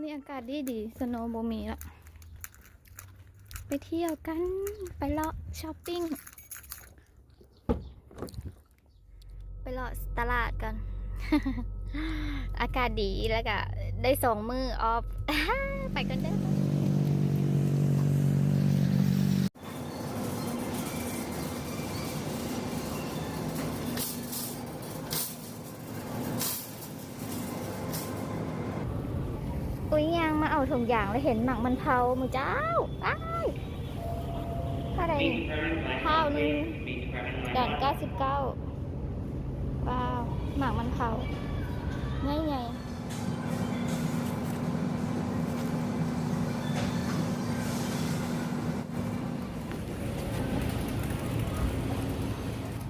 นี้อากาศดีสโนว์บ่มีละไปเที่ยวกันไปเลาะช้อปปิ้งไปเลาะตลาดกัน อากาศดีแล้วก็ได้2 มื้อออฟ ไปกันเด้ออุ้ยยังมาเอาถุงยางแล้วเห็นหมักมันเผามือเจ้าอ้ายอะไรข้าวนึง$99ว้าวหมักมันเผาง่ายไง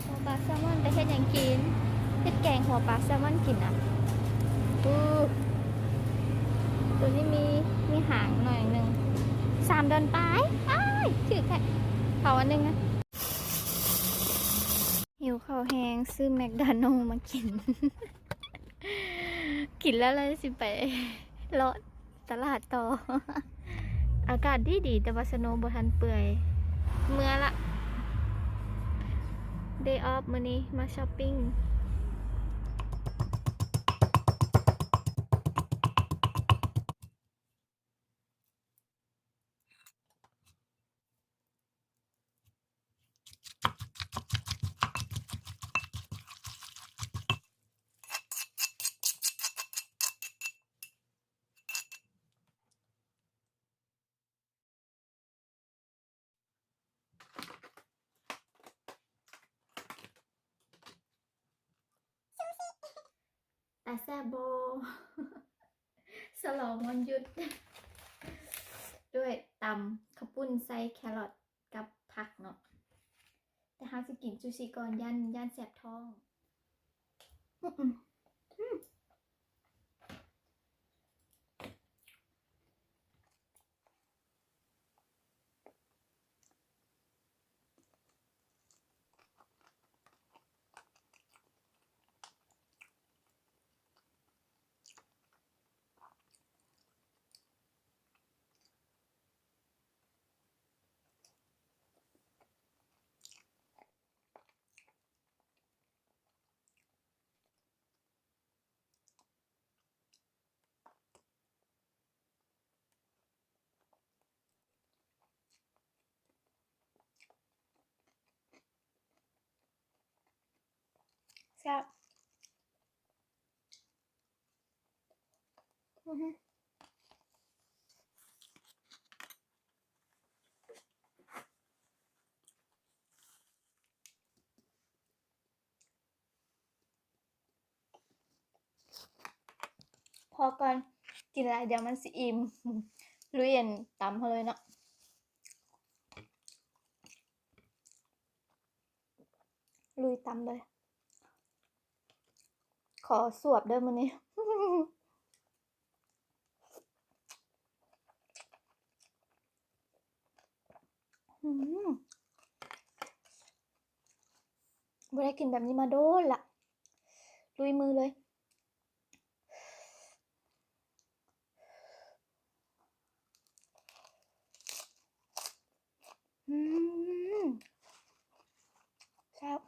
หัวปลาแซลมอนแต่เฮ็ดยังกินเฮ็ดแกงหัวปลาแซลมอนกินอ่ะตัวนี้มีหางหน่อยหนึ่ง3 เดือนไปอ้ายถือแค่เขาอันนึงนะหิวข้าวแห้งซื้อแมคโดนัลด์มากิน กินแล้วเลยสิไปเลาะตลาดต่อ อากาศดีแต่ว่าสโนว์บ่ทันเปื่อยเมื่อละ day off มื้อนี้มาช้อปปิ้งแต่แซ่บโบ สลองวันหยุด ด้วยตำข้าวปุ้นใส่แครอทกับผักเนาะแต่เฮาสิกินซูชิก่อนย่านแสบท้องแซ่บพอก่อนกินอะไรเดี๋ยวมันสิอิ่ม ลุยเย็นตำเขาเลยเนาะลุยตำเลย ขอสวบเด้อมื้อนี้ บ่ได้กินแบบนี้มาโดนละลุยมือเลยแซ่บ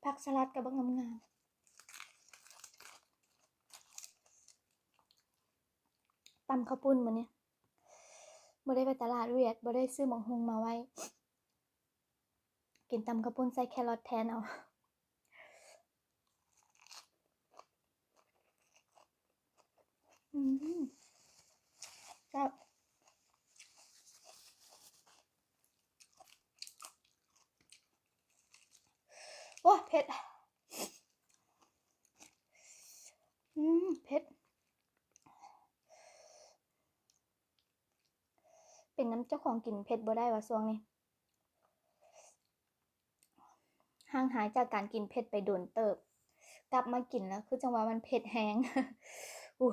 ผักสลัดกับบักงามๆตำข้าวปุ้นมื้อนี้บ่ได้ไปตลาดเวียดบ่ได้ซื้อหม่องฮงมาไว้ กินตำข้าวปุ้นใส่แครอทแทนเอาแซ่บโอ้เผ็ดเผ็ดเป็นน้ำเจ้าของกินเผ็ดบ่ได้ว่าช่วงนี้ห่างหายจากการกินเผ็ดไปโดนเติบกลับมากินแล้วคือจังว่ามันเผ็ดแฮง อู้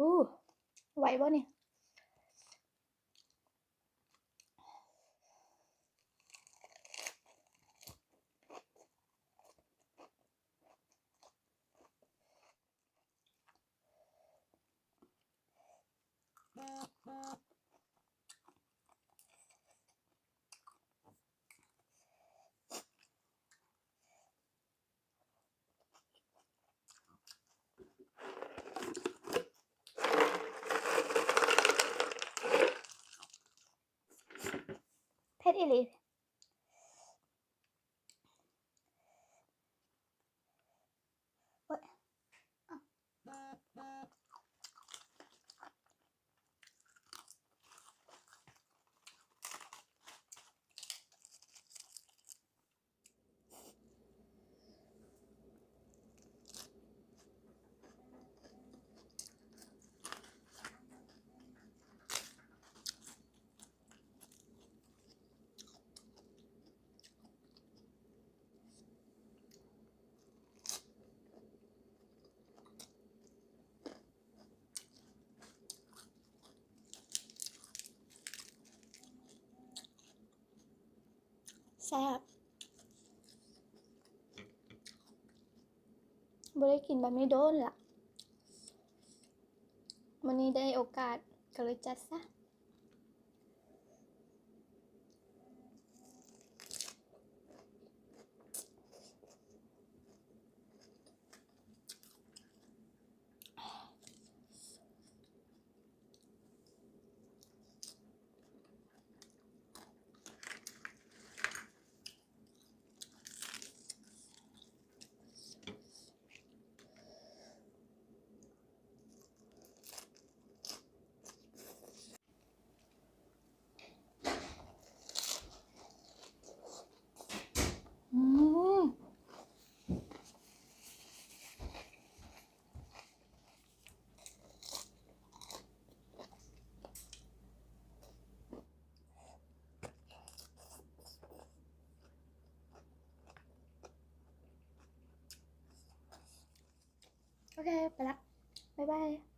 อู้ไหวบ่เนี่ยเผ็ดอีหลีโอ๊ยแซ่บบ่ได้กินแบบนี้โดนละวันนี้ได้โอกาสก็เลยจัดซะอืมโอเคไปละบ๊ายบาย